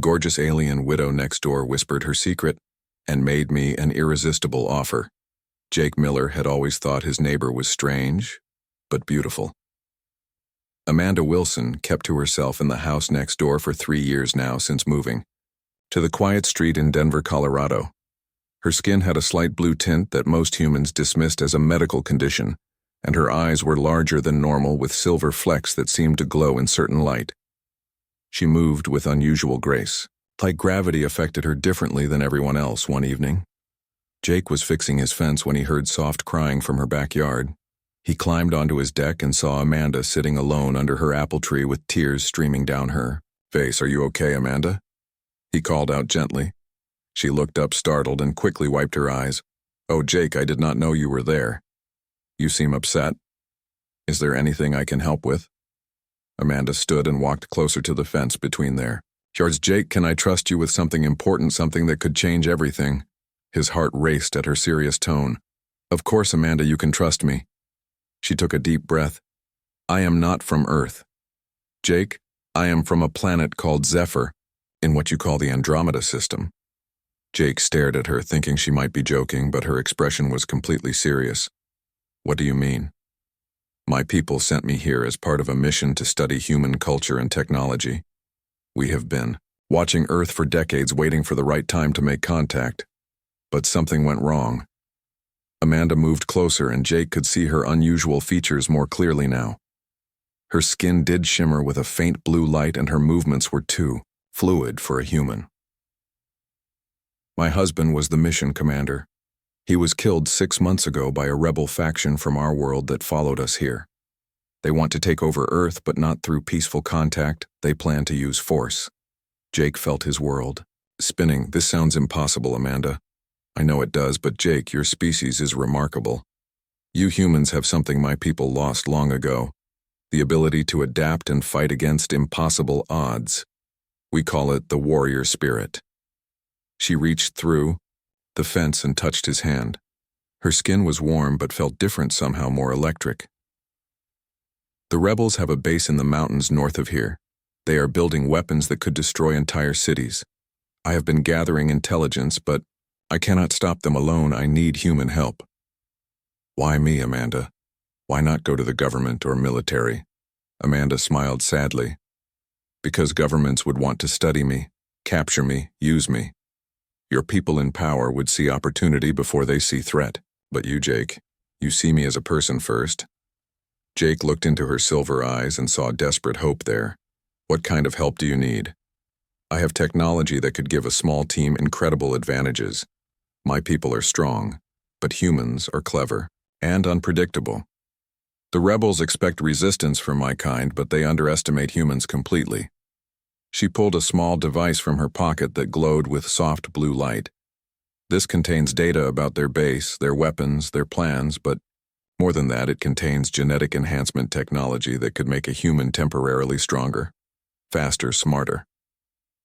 gorgeous alien widow next door whispered her secret and made me an irresistible offer. Jake Miller had always thought his neighbor was strange, but beautiful. Amanda Wilson kept to herself in the house next door for 3 years now since moving to the quiet street in Denver, Colorado. Her skin had a slight blue tint that most humans dismissed as a medical condition, and her eyes were larger than normal with silver flecks that seemed to glow in certain light. She moved with unusual grace, like gravity affected her differently than everyone else one evening. Jake was fixing his fence when he heard soft crying from her backyard. He climbed onto his deck and saw Amanda sitting alone under her apple tree with tears streaming down her face. "Are you okay, Amanda?" he called out gently. She looked up startled and quickly wiped her eyes. "Oh, Jake, I did not know you were there. You seem upset. Is there anything I can help with?" Amanda stood and walked closer to the fence between their yards. "Jake, can I trust you with something important, something that could change everything?" His heart raced at her serious tone. "Of course, Amanda, you can trust me." She took a deep breath. "I am not from Earth. Jake, I am from a planet called Zephyr, in what you call the Andromeda system." Jake stared at her, thinking she might be joking, but her expression was completely serious. "What do you mean?" "My people sent me here as part of a mission to study human culture and technology. We have been watching Earth for decades, waiting for the right time to make contact. But something went wrong." Amanda moved closer, and Jake could see her unusual features more clearly now. Her skin did shimmer with a faint blue light, and her movements were too fluid for a human. "My husband was the mission commander. He was killed 6 months ago by a rebel faction from our world that followed us here. They want to take over Earth, but not through peaceful contact. They plan to use force." Jake felt his world spinning. "This sounds impossible, Amanda." "I know it does, but Jake, your species is remarkable. You humans have something my people lost long ago, the ability to adapt and fight against impossible odds. We call it the warrior spirit." She reached through the fence and touched his hand. Her skin was warm but felt different, somehow more electric. "The rebels have a base in the mountains north of here. They are building weapons that could destroy entire cities. I have been gathering intelligence, but I cannot stop them alone. I need human help." "Why me, Amanda? Why not go to the government or military?" Amanda smiled sadly. "Because governments would want to study me, capture me, use me. Your people in power would see opportunity before they see threat. But you, Jake, you see me as a person first." Jake looked into her silver eyes and saw desperate hope there. "What kind of help do you need?" "I have technology that could give a small team incredible advantages. My people are strong, but humans are clever and unpredictable. The rebels expect resistance from my kind, but they underestimate humans completely." She pulled a small device from her pocket that glowed with soft blue light. "This contains data about their base, their weapons, their plans, but more than that, it contains genetic enhancement technology that could make a human temporarily stronger, faster, smarter.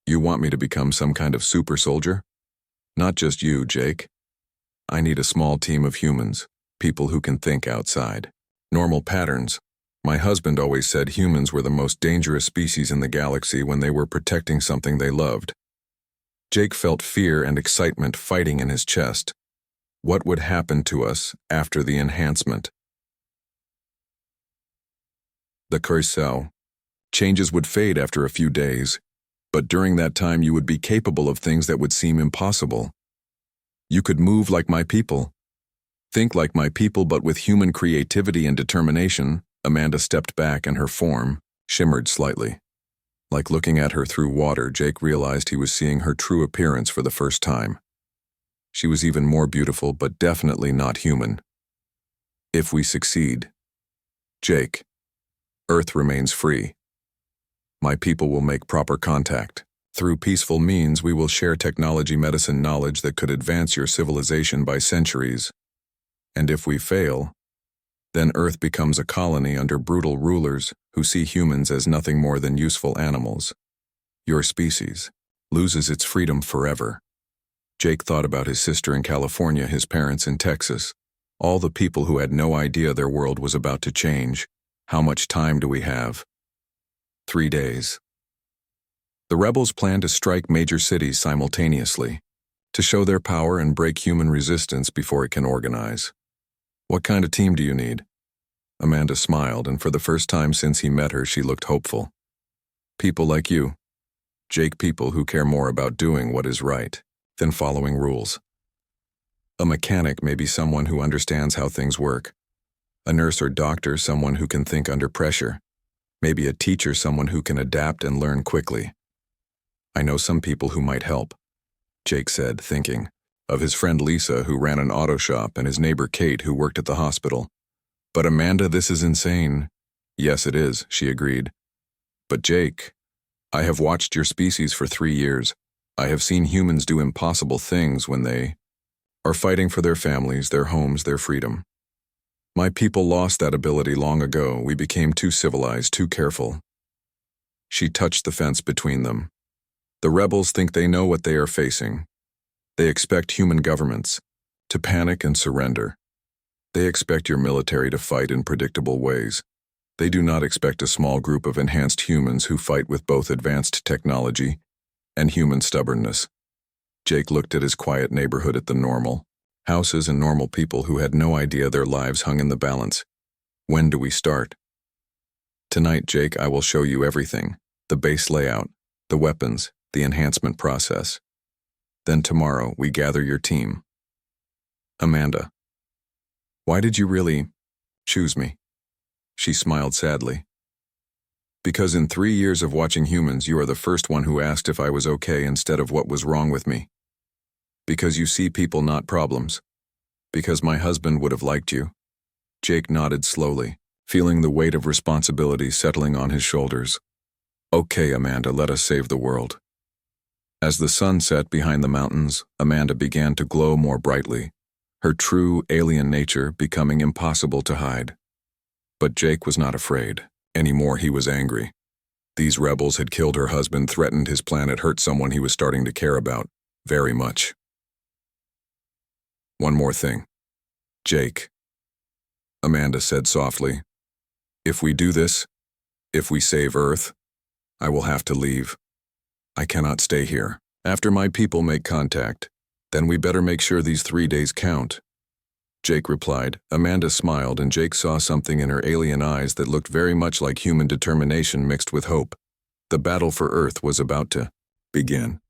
You want me to become some kind of super soldier? Not just you, Jake. I need a small team of humans, people who can think outside normal patterns. My husband always said humans were the most dangerous species in the galaxy when they were protecting something they loved." Jake felt fear and excitement fighting in his chest. What would happen to us after the enhancement? The carousel. Changes would fade after a few days, but during that time you would be capable of things that would seem impossible. You could move like my people, think like my people, but with human creativity and determination. Amanda stepped back and her form shimmered slightly. Like looking at her through water, Jake realized he was seeing her true appearance for the first time. She was even more beautiful, but definitely not human. If we succeed, Jake, Earth remains free. My people will make proper contact. Through peaceful means, we will share technology, medicine, knowledge that could advance your civilization by centuries. And if we fail, then Earth becomes a colony under brutal rulers who see humans as nothing more than useful animals. Your species loses its freedom forever." Jake thought about his sister in California, his parents in Texas, all the people who had no idea their world was about to change. How much time do we have? 3 days. The rebels planned to strike major cities simultaneously, to show their power and break human resistance before it can organize. What kind of team do you need? Amanda smiled, and for the first time since he met her, she looked hopeful. People like you. Jake, people who care more about doing what is right than following rules. A mechanic may be someone who understands how things work. A nurse or doctor, someone who can think under pressure. Maybe a teacher, someone who can adapt and learn quickly. I know some people who might help, Jake said, thinking of his friend Lisa, who ran an auto shop, and his neighbor Kate, who worked at the hospital. But Amanda, this is insane. Yes, it is, she agreed. But Jake, I have watched your species for 3 years. I have seen humans do impossible things when they are fighting for their families, their homes, their freedom. My people lost that ability long ago. We became too civilized, too careful. She touched the fence between them. The rebels think they know what they are facing. They expect human governments to panic and surrender. They expect your military to fight in predictable ways. They do not expect a small group of enhanced humans who fight with both advanced technology and human stubbornness. Jake looked at his quiet neighborhood, at the normal houses and normal people who had no idea their lives hung in the balance. When do we start? Tonight, Jake, I will show you everything. The base layout, the weapons, the enhancement process. Then tomorrow, we gather your team. Amanda. Why did you really choose me? She smiled sadly. Because in 3 years of watching humans, you are the first one who asked if I was okay instead of what was wrong with me. Because you see people, not problems. Because my husband would have liked you. Jake nodded slowly, feeling the weight of responsibility settling on his shoulders. Okay, Amanda, let us save the world. As the sun set behind the mountains, Amanda began to glow more brightly, her true alien nature becoming impossible to hide. But Jake was not afraid. Anymore, he was angry. These rebels had killed her husband, threatened his planet, hurt someone he was starting to care about very much. One more thing. Jake, Amanda said softly. If we do this, if we save Earth, I will have to leave. I cannot stay here. After my people make contact, then we better make sure these 3 days count. Jake replied. Amanda smiled, and Jake saw something in her alien eyes that looked very much like human determination mixed with hope. The battle for Earth was about to begin.